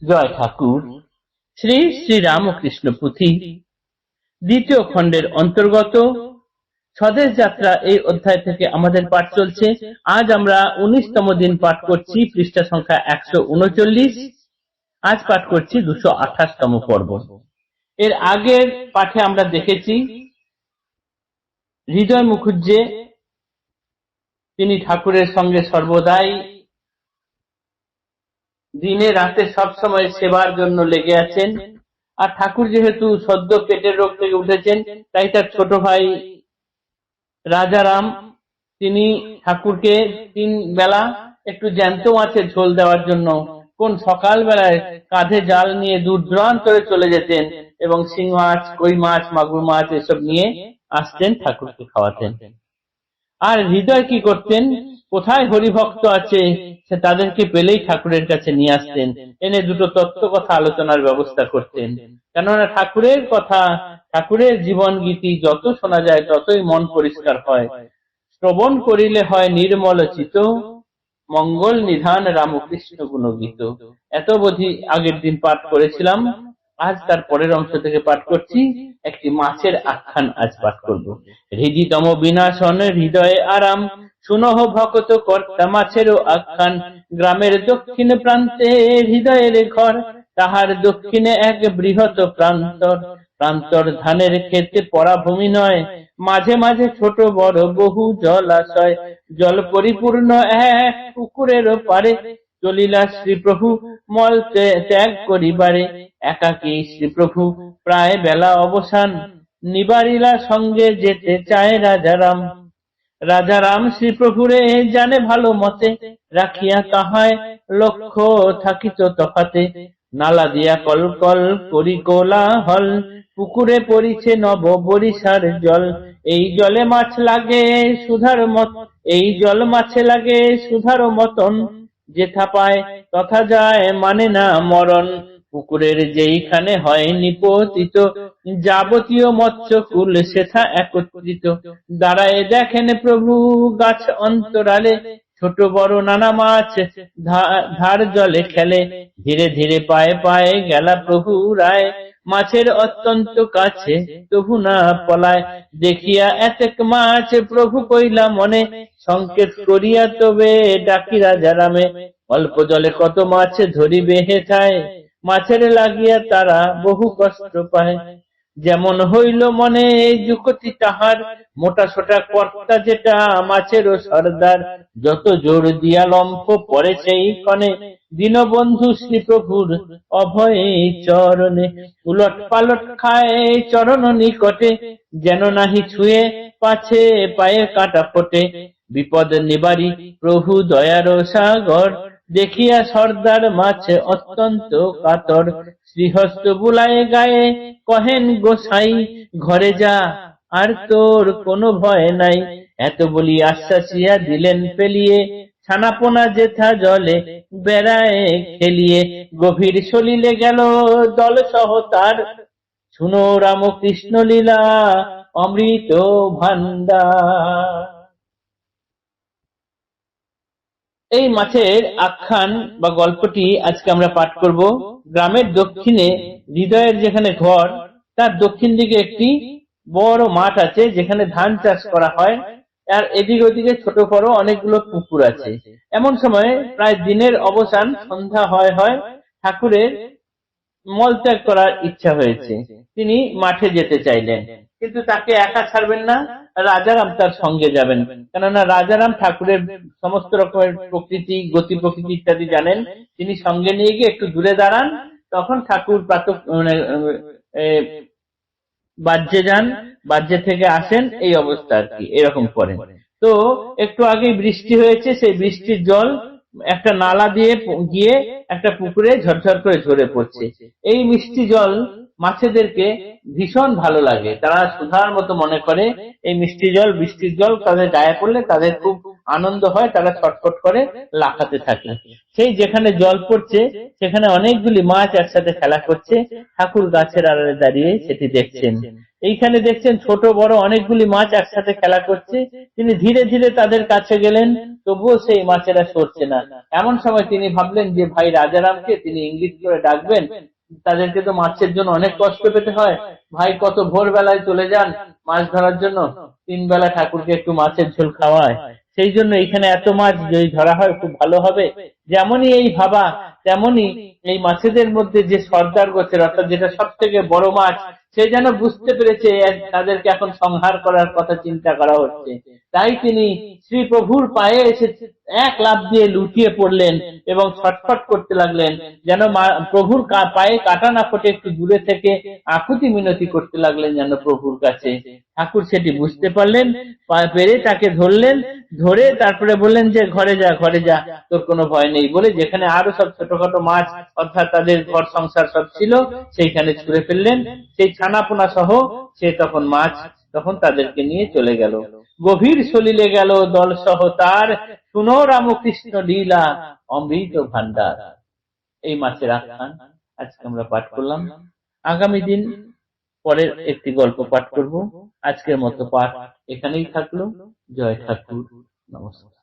জয় ঠাকুর। শ্রী শ্রী রামকৃষ্ণ পুঁথি দ্বিতীয় খণ্ডের অন্তর্গত স্বদেশ যাত্রা এই অধ্যায় থেকে আমাদের পাঠ চলছে। আজ আমরা 19তম দিন পাঠ করছি, পৃষ্ঠা সংখ্যা 139। আজ পাঠ করছি 228তম পর্ব। এর আগের পাঠে আমরা দেখেছি হৃদয় মুখুজ্জে তিনি ঠাকুরের সঙ্গে সর্বদাই দিনে রাতে সবসময় সেবার জন্য লেগে আছেন। আর ঠাকুর যেহেতু সদ্য পেটের রোগ থেকে উঠেছেন, তাই তার ছোট ভাই রাজারাম তিনি ঠাকুরকে 3 বেলা একটু জ্যান্ত মাছের ঝোল দেওয়ার জন্য কোন সকাল বেলায় কাঁধে জাল নিয়ে দূর দূরান্তরে চলে যেতেন এবং শিং মাছ, কই মাছ, মাগুর মাছ এসব নিয়ে আসতেন, ঠাকুরকে খাওয়াতেন। আর হৃদয় কি করতেন, কোথায় হরিভক্ত আছে সে তাদেরকে পেলেই ঠাকুরের কাছে নিয়ে আসতেন, এনে দুটো তত্ত্ব কথা আলোচনার ব্যবস্থা করতেন। কেননা ঠাকুরের কথা, ঠাকুরের জীবন গীতি যত শোনা যায় ততই মন পরিষ্কার হয়। শ্রবণ করিলে হয় নির্মল চিত, মঙ্গল নিধান রামকৃষ্ণ গুণগীত। এত বোধি আগের দিন পাঠ করেছিলাম। আজ তার পরের অংশ থেকে পাঠ করছি। একটি মাছের আখ্যান আজ পাঠ করব। হৃদিতম বিনাশন হৃদয়ে আরাম, শুনহ ভকত কর্তা মাছেরও আখ্যান। গ্রামের দক্ষিণ প্রান্তে হৃদয়ের ঘর, তাহার দক্ষিণে এক বৃহৎ প্রান্তর। প্রান্তর ধানের ক্ষেতে পরা ভূমি নয়, মাঝে মাঝে ছোট বড় বহু জলাশয়। জল পরিপূর্ণ এক পুকুরের পারে, চলিলা শ্রীপ্রভু মল ত্যাগ করিবারে। একাকী শ্রীপ্রভু প্রায় বেলা অবসান, নিবারিলা সঙ্গে যেতে চায় রাজারাম। রাজারাম শ্রীপ্রভুরে জানে ভালো মতে, রাখিয়া তাহায় লক্ষ্য থাকিত তফাতে। নালা দিয়া কল কল করি কোলাহল, পুকুরে পড়িছে নব বরিশার জল। এই জলে মাছ লাগে সুধার মত, এই জল মাছে লাগে সুধার মতন। যেথা পায় তথা যায় মানে না মরণ, পুকুরের যেইখানে হয় নিপতিত। যাবতীয় মৎস্যকুল সেথা একত্রিত। দাঁড়ায় দেখেন প্রভু গাছ অন্তরালে, ছোট বড় নানা মাছ ধার জলে খেলে। ধীরে ধীরে পায়ে পায়ে গেলা প্রভু রায়, মাছের অত্যন্ত কাছে তবু না পলায়। দেখিয়া এতেক মাছ প্রভু কইলা মনে, সংকেত করিয়া তবে ডাকি রাজারামে। অল্প জলে কত মাছ ধরিবে হেথায়, মাছের লাগিয়া তারা বহু কষ্ট পায়। যেমন হইল মনে যুকতি তাহার, মোটা সোটা কর্তা যেটা মাছেরও সর্দার। যত জোর দিয়া লম্ফ পড়ে সেই ক্ষণে, দীনবন্ধু শ্রীপ্রভুর অভয়ে চরণে। উলট পালট খায় চরণ নিকটে, যেন নাহি ছুঁয়ে পাছে পায়ে কাটা ফোটে। বিপদ নিবারি প্রভু দয়ার সাগর, দেখিয়া সর্দার মাছ অত্যন্ত কাতর। শ্রীহস্ত বুলায় গায়ে কহেন গোসাই, ঘরে যা আর তোর কোনো ভয় নাই। এত বলি আশ্বাসিয়া দিলেন ফেলিয়ে, ছানাপোনা যেথা জলে বেড়ায় খেলিয়ে। গভীর সলিলে গেল দল সহ তার, শুনো রামকৃষ্ণ লীলা অমৃত ভান্ডার। এই মাছের আখ্যান বা গল্পটি আজকে আমরা পাঠ করব। গ্রামের দক্ষিণে হৃদয়ের যেখানে ঘর, তার দক্ষিণ দিকে একটি বড় মাঠ আছে যেখানে ধান চাষ করা হয়। আর এদিক ওদিকে ছোট বড় অনেকগুলো পুকুর আছে। এমন সময় প্রায় দিনের অবসান, সন্ধ্যা হয়, ঠাকুরের মলত্যাগ করার ইচ্ছা হয়েছে। তিনি মাঠে যেতে চাইলেন, কিন্তু তাকে একা ছাড়বেন না, রাজারাম তার সঙ্গে যাবেন। কেননা রাজারাম ঠাকুরের সমস্ত রকমের প্রকৃতি, গতি প্রকৃতি ইত্যাদি জানেন। তিনি সঙ্গে নিয়ে গিয়ে একটু দূরে দাঁড়ান, তখন ঠাকুর বাহ্যে যান, বাহ্যে থেকে আসেন, এই অবস্থা আর কি এরকম করেন। তো একটু আগে বৃষ্টি হয়েছে, সেই বৃষ্টির জল একটা নালা দিয়ে গিয়ে একটা পুকুরে ঝরঝর করে ঝরে পড়ছে। এই মিষ্টি জল মাছেদেরকে ভীষণ ভালো লাগে, তারা সুধার মতো মনে করে। এই মিষ্টি জল, বৃষ্টির জল তাদের গায়ে পড়লে তাদের খুব আনন্দ হয়, তারা ছটফট করে লাফাতে থাকে। সেই যেখানে জল পড়ছে সেখানে অনেকগুলি মাছ একসাথে খেলা করছে। ঠাকুর গাছের আড়ালে দাঁড়িয়ে সেটি দেখছেন। এইখানে দেখছেন ছোট বড় অনেকগুলি মাছ একসাথে খেলা করছে। তিনি ধীরে ধীরে তাদের কাছে গেলেন, তবুও সেই মাছেরা সরছে না। এমন সময় তিনি ভাবলেন যে ভাই রাজারামকে তিনি ইঙ্গিত করে ডাকবেন, তাদেরকে তো মাছের জন্য অনেক কষ্ট পেতে হয়, ভাই কত ভোরবেলায় চলে যান মাছ ধরার জন্য, 3 বেলা ঠাকুরকে একটু মাছের ঝোল খাওয়ায়, সেই জন্য এখানে এত মাছ যদি ধরা হয় খুব ভালো হবে। যেমনই এই ভাবা, তেমনি এই মাছেদের মধ্যে যে সর্দার গোছের, অর্থাৎ যেটা সব থেকে বড় মাছ, সে যেন বুঝতে পেরেছে তাদেরকে এখন সংহার করার কথা চিন্তা করা হচ্ছে। তাই তিনি শ্রী প্রভুর পায়ে এসে এক লাফ দিয়ে লুটিয়ে পড়লেন এবং ছটফট করতে লাগলেন, যেন প্রভুর পায়ে কাটা না ফোটে একটু দূরে থেকে আকুতি মিনতি করতে লাগলেন যেন প্রভুর কাছে। ঠাকুর সেটি বুঝতে পারলেন, পেরে তাকে ধরলেন, ধরে তারপরে বললেন যে ঘরে যা, ঘরে যা, তোর কোনো ভয় নেই বলে যেখানে আরো সব ছোটখাটো মাছ অর্থাৎ তাদের ঘর সংসার সব ছিল সেইখানে ছুঁড়ে ফেললেন। সেই ছানাপোনা সহ সে তখন মাছ তখন তাদেরকে নিয়ে চলে গেল। গভীর সলিলে গেল দল সহ তার, শুনো রামকৃষ্ণ লীলা অমৃত ভান্ডার। এই মাছের আখ্যান আজকে আমরা পাঠ করলাম। আগামী দিন পরের একটি গল্প পাঠ করব। আজকের মতো পাঠ এখানেই থাকলো। জয় ঠাকুর, নমস্কার।